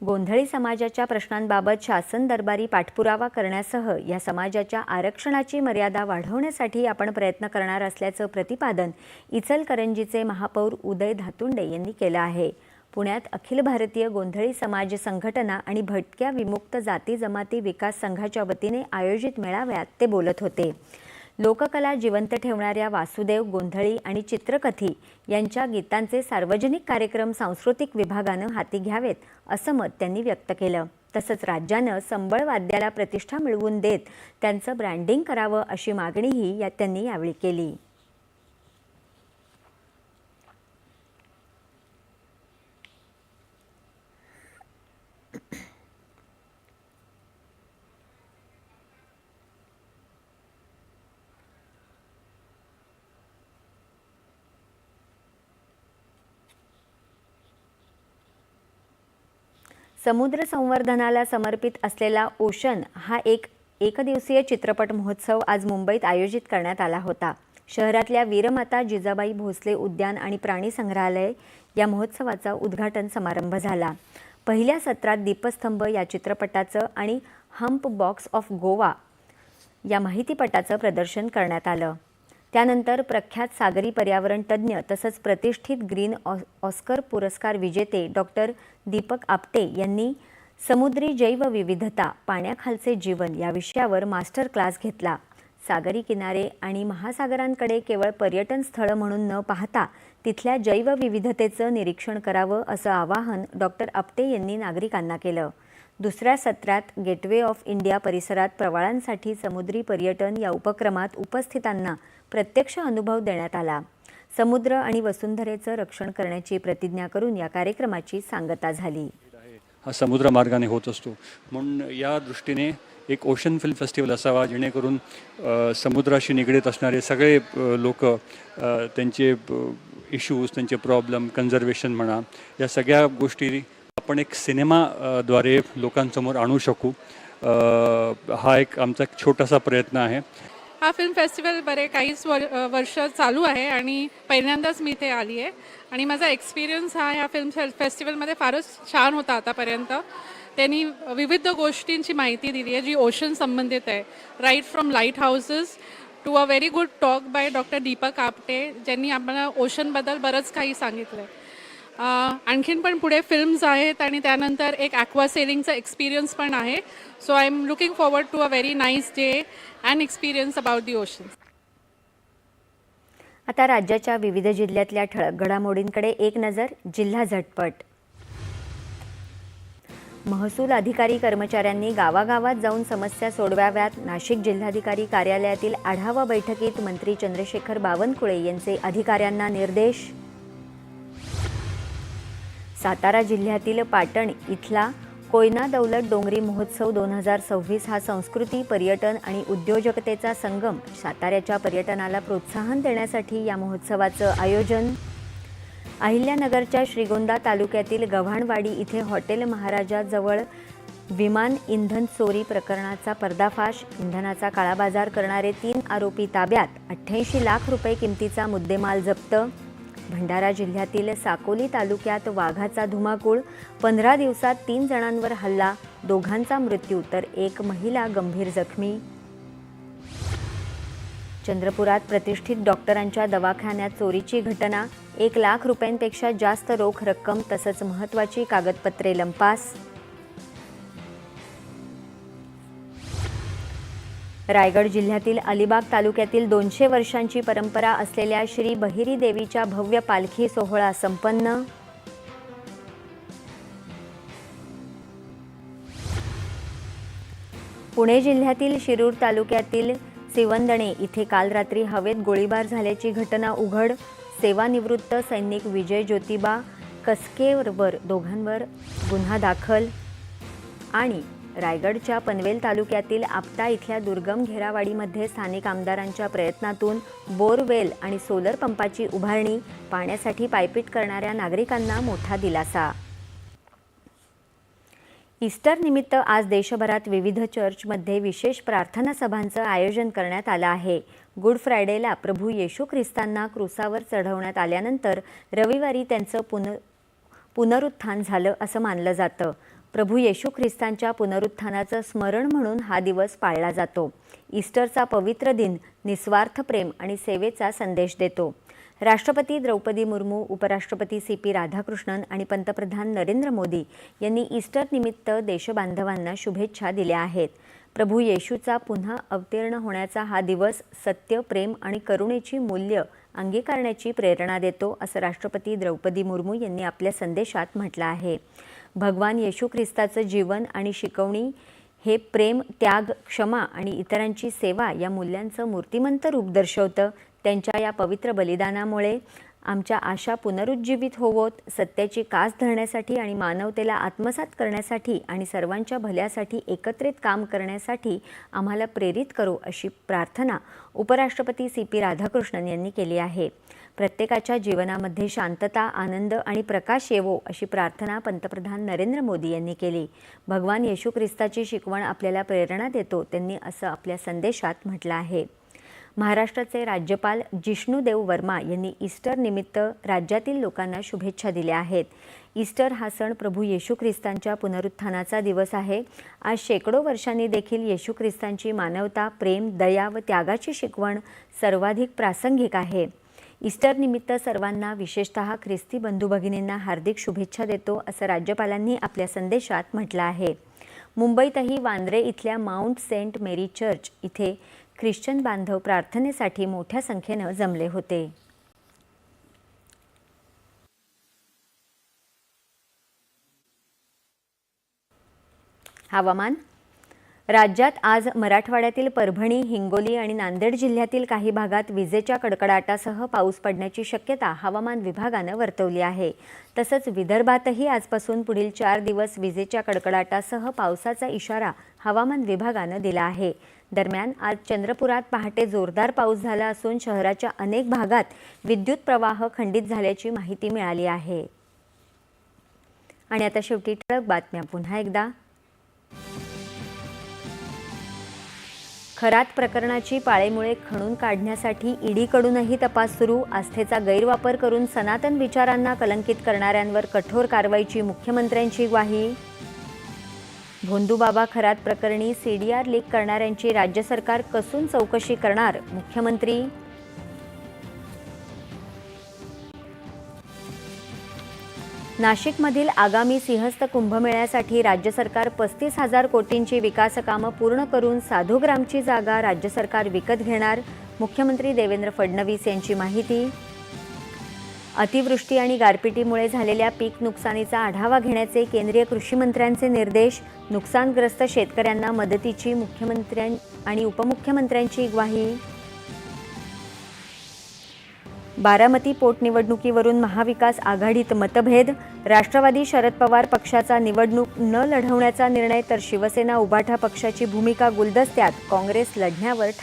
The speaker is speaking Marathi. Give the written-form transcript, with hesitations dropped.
गोंधळी समाजाच्या प्रश्नांबाबत शासन दरबारी पाठपुरावा करण्यासह या समाजाच्या आरक्षणाची मर्यादा वाढवण्यासाठी आपण प्रयत्न करणार असल्याचं प्रतिपादन इचलकरंजीचे महापौर उदय धातुंडे यांनी केलं आहे। पुण्यात अखिल भारतीय गोंधळी समाज संघटना आणि भटक्या विमुक्त जाती जमाती विकास संघाच्या वतीने आयोजित मेळाव्यात ते बोलत होते। लोककला जिवंत ठेवणाऱ्या वासुदेव गोंधळी आणि चित्रकथी यांच्या गीतांचे सार्वजनिक कार्यक्रम सांस्कृतिक विभागाने हाती घ्यावेत असं मत त्यांनी व्यक्त केलं। तसंच राज्याने संबळ वाद्याला प्रतिष्ठा मिळवून देत त्यांचं ब्रँडिंग करावं अशी मागणीही त्यांनी यावेळी केली। समुद्र संवर्धनाला समर्पित असलेला ओशन हा एकदिवसीय चित्रपट महोत्सव आज मुंबईत आयोजित करण्यात आला होता। शहरातल्या वीरमाता जिजाबाई भोसले उद्यान आणि प्राणी संग्रहालय या महोत्सवाचा उद्घाटन समारंभ झाला। पहिल्या सत्रात दीपस्तंभ या चित्रपटाचं आणि हम्प बॉक्स ऑफ गोवा या माहितीपटाचं प्रदर्शन करण्यात आलं। त्यानंतर प्रख्यात सागरी पर्यावरण तज्ञ तसंच प्रतिष्ठित ग्रीन ऑस्कर पुरस्कार विजेते डॉक्टर दीपक आपटे यांनी समुद्री जैवविविधता पाण्याखालचे जीवन या विषयावर मास्टर क्लास घेतला। सागरी किनारे आणि महासागरांकडे केवळ पर्यटन स्थळ म्हणून न पाहता तिथल्या जैवविविधतेचं निरीक्षण करावं असं आवाहन डॉक्टर आपटे यांनी नागरिकांना केलं। दुसऱ्या सत्रात गेटवे ऑफ इंडिया परिसरात प्रवाळांसाठी समुद्री पर्यटन या उपक्रमात उपस्थितांना प्रत्यक्ष अनुभव देण्यात आला। समुद्र आणि वसुंधरेचं रक्षण करण्याची प्रतिज्ञा करून या कार्यक्रमाची सांगता झाली। हा समुद्र मार्गाने होत असतो, म्हणून या दृष्टीने एक ओशन फिल्म फेस्टिवल असावा जेणेकरून समुद्राशी निगडीत असणारे सगळे लोक त्यांचे इश्यूज, त्यांचे प्रॉब्लेम, कन्झर्वेशन म्हणा, या सगळ्या गोष्टी आपण एक सिनेमाद्वारे लोकांसमोर आणू शकू। हा एक आमचा छोटासा प्रयत्न आहे। हा फिल्म फेस्टिवल काहीच वर्ष चालू आहे आणि पहिल्यांदाच मी इथे आली आहे आणि माझा एक्सपिरियन्स हा ह्या फिल्म फेस्टिवलमध्ये फारच छान होता। आतापर्यंत त्यांनी विविध गोष्टींची माहिती दिली आहे जी ओशन संबंधित आहे, right from lighthouses to a very good talk by doctor Deepak Apte, ज्यांनी आम्हाला ओशनबद्दल बरंच काही सांगितलं आहे। आणखीन पण पुढे फिल्म्स आहेत आणि त्यानंतर एक ॲक्वा सेलिंगचा एक्सपिरियन्स पण आहे। So I am looking forward to a very nice day and experience about the ocean. आता राज्याच्या विविध जिल्ह्यातल्या ठळक घडामोडींकडे एक नजर। जिल्हा झटपट। महसूल अधिकारी कर्मचाऱ्यांनी गावागावात जाऊन समस्या सोडवाव्यात। नाशिक जिल्हाधिकारी कार्यालयातील आढावा बैठकीत मंत्री चंद्रशेखर बावनकुळे यांचे अधिकाऱ्यांना निर्देश। सातारा जिल्ह्यातील पाटण इथला कोयना दौलत डोंगरी महोत्सव 2026 हा संस्कृती, पर्यटन आणि उद्योजकतेचा संगम। साताऱ्याच्या पर्यटनाला प्रोत्साहन देण्यासाठी या महोत्सवाचं आयोजन। अहिल्यानगरच्या श्रीगोंदा तालुक्यातील गव्हाणवाडी इथे हॉटेल महाराजाजवळ विमान इंधन चोरी प्रकरणाचा पर्दाफाश। इंधनाचा काळाबाजार करणारे 3 आरोपी ताब्यात। 88 लाख रुपये किमतीचा मुद्देमाल जप्त। भंडारा जिल्ह्यातील साकोली तालुक्यात वाघाचा धुमाकूळ। 15 दिवसात 3 जणांवर हल्ला, 2घांचा मृत्यू तर 1 महिला गंभीर जखमी। चंद्रपुरात प्रतिष्ठित डॉक्टरांच्या दवाखान्यात चोरीची घटना। 1 लाख रुपयांपेक्षा जास्त रोख रक्कम तसंच महत्त्वाची कागदपत्रे लंपास। रायगड जिल्ह्यातील अलिबाग तालुक्यातील 200 वर्षांची परंपरा असलेल्या श्री बहिरी देवीच्या भव्य पालखी सोहळा संपन्न। पुणे जिल्ह्यातील शिरूर तालुक्यातील सिवंदणे इथे काल रात्री हवेत गोळीबार झाल्याची घटना उघड। सेवानिवृत्त सैनिक विजय ज्योतिबा कसकेवर 2घांवर गुन्हा दाखल। आणि रायगडच्या पनवेल तालुक्यातील आपटा इथल्या दुर्गम घेरावाडीमध्ये स्थानिक आमदारांच्या प्रयत्नातून बोरवेल आणि सोलर पंपाची उभारणी। पाण्यासाठी पायपीट करणाऱ्या नागरिकांना मोठा दिलासा। ईस्टर निमित्त आज देशभरात विविध चर्चमध्ये विशेष प्रार्थना सभांचं आयोजन करण्यात आलं आहे। गुड फ्रायडेला प्रभू येशू ख्रिस्तांना क्रूसावर चढवण्यात आल्यानंतर रविवारी त्यांचं पुनरुत्थान झालं असं मानलं जातं। प्रभू येशू ख्रिस्तांच्या पुनरुत्थानाचं स्मरण म्हणून हा दिवस पाळला जातो. ईस्टरचा पवित्र दिन निस्वार्थ प्रेम आणि सेवेचा संदेश देतो. राष्ट्रपती द्रौपदी मुर्मू, उपराष्ट्रपती CP राधाकृष्णन आणि पंतप्रधान नरेंद्र मोदी यांनी ईस्टर निमित्त देशबांधवांना शुभेच्छा दिल्या आहेत. प्रभू येशूचा पुन्हा अवतीर्ण होण्याचा हा दिवस सत्य, प्रेम आणि करुणेची मूल्य अंगीकारण्याची प्रेरणा देतो, असं राष्ट्रपती द्रौपदी मुर्मू यांनी आपल्या संदेशात म्हटलं आहे. भगवान येशू ख्रिस्ताचं जीवन आणि शिकवणी हे प्रेम, त्याग, क्षमा आणि इतरांची सेवा या मूल्यांचं मूर्तिमंत रूप दर्शवतं. त्यांच्या या पवित्र बलिदानामुळे आमच्या आशा पुनरुज्जीवित होवोत. सत्याची कास धरण्यासाठी आणि मानवतेला आत्मसात करण्यासाठी आणि सर्वांच्या भल्यासाठी एकत्रित काम करण्यासाठी आम्हाला प्रेरित करो, अशी प्रार्थना उपराष्ट्रपती CP राधाकृष्णन यांनी केली आहे. प्रत्येकाच्या जीवनामध्ये शांतता, आनंद आणि प्रकाश येवो, अशी प्रार्थना पंतप्रधान नरेंद्र मोदी यांनी केली. भगवान येशू ख्रिस्ताची शिकवण आपल्याला प्रेरणा देतो, त्यांनी असं आपल्या संदेशात म्हटलं आहे. महाराष्ट्राचे राज्यपाल जिष्णुदेव वर्मा यांनी ईस्टर निमित्त राज्यातील लोकांना शुभेच्छा दिल्या आहेत. ईस्टर हा सण प्रभू येशू ख्रिस्तांच्या पुनरुत्थानाचा दिवस आहे. आज शेकडो वर्षांनी देखील येशू ख्रिस्तांची मानवता, प्रेम, दया व त्यागाची शिकवण सर्वाधिक प्रासंगिक आहे. ईस्टर निमित्त सर्वांना, विशेषतः ख्रिस्ती बंधू भगिनींना हार्दिक शुभेच्छा देतो, असं राज्यपालांनी आपल्या संदेशात म्हटलं आहे. मुंबईतही वांद्रे इथल्या माउंट सेंट मेरी चर्च इथे ख्रिश्चन बांधव प्रार्थनेसाठी मोठ्या संख्येनं जमले होते. हवामान. राज्यात आज मराठवाड्यातील परभणी, हिंगोली आणि नांदेड जिल्ह्यातील काही भागात विजेच्या कडकडाटासह पाऊस पडण्याची शक्यता हवामान विभागानं वर्तवली आहे. तसंच विदर्भातही आजपासून पुढील 4 दिवस विजेच्या कडकडाटासह पावसाचा इशारा हवामान विभागानं दिला आहे. दरम्यान आज चंद्रपुरात पहाटे जोरदार पाऊस झाला असून शहराच्या अनेक भागात विद्युत प्रवाह खंडित झाल्याची माहिती मिळाली आहे. आणि आता शेवटी ठळक बातम्या पुन्हा एकदा. खरात प्रकरणाची पाळेमुळे खणून काढण्यासाठी ईडीकडूनही तपास सुरू. आस्थेचा गैरवापर करून सनातन विचारांना कलंकित करणाऱ्यांवर कठोर कारवाईची मुख्यमंत्र्यांची ग्वाही. भोंदूबाबा खरात प्रकरणी CDR लीक करणाऱ्यांची राज्य सरकार कसून चौकशी करणार, मुख्यमंत्री. नाशिकमधील आगामी सिंहस्थ कुंभमेळ्यासाठी राज्य सरकार 35,000 कोटींची विकास कामं पूर्ण करून साधूग्रामची जागा राज्य सरकार विकत घेणार, मुख्यमंत्री देवेंद्र फडणवीस यांची माहिती. अतिवृष्टी आणि गारपिटीमुळे झालेल्या पीक नुकसानीचा आढावा घेण्याचे केंद्रीय कृषी मंत्र्यांचे निर्देश. नुकसानग्रस्त शेतकऱ्यांना मदतीची मुख्यमंत्र्यां आणि उपमुख्यमंत्र्यांची ग्वाही. बारामती पोटनिवडणुकीवरून महाविकास आघाडीत मतभेद. राष्ट्रवादी शरद पवार पक्षाचा निवडणूक न लढवण्याचा निर्णय, तर शिवसेना उभाठा पक्षाची भूमिका गुलदस्त्यात. काँग्रेस लढण्यावर ठाम.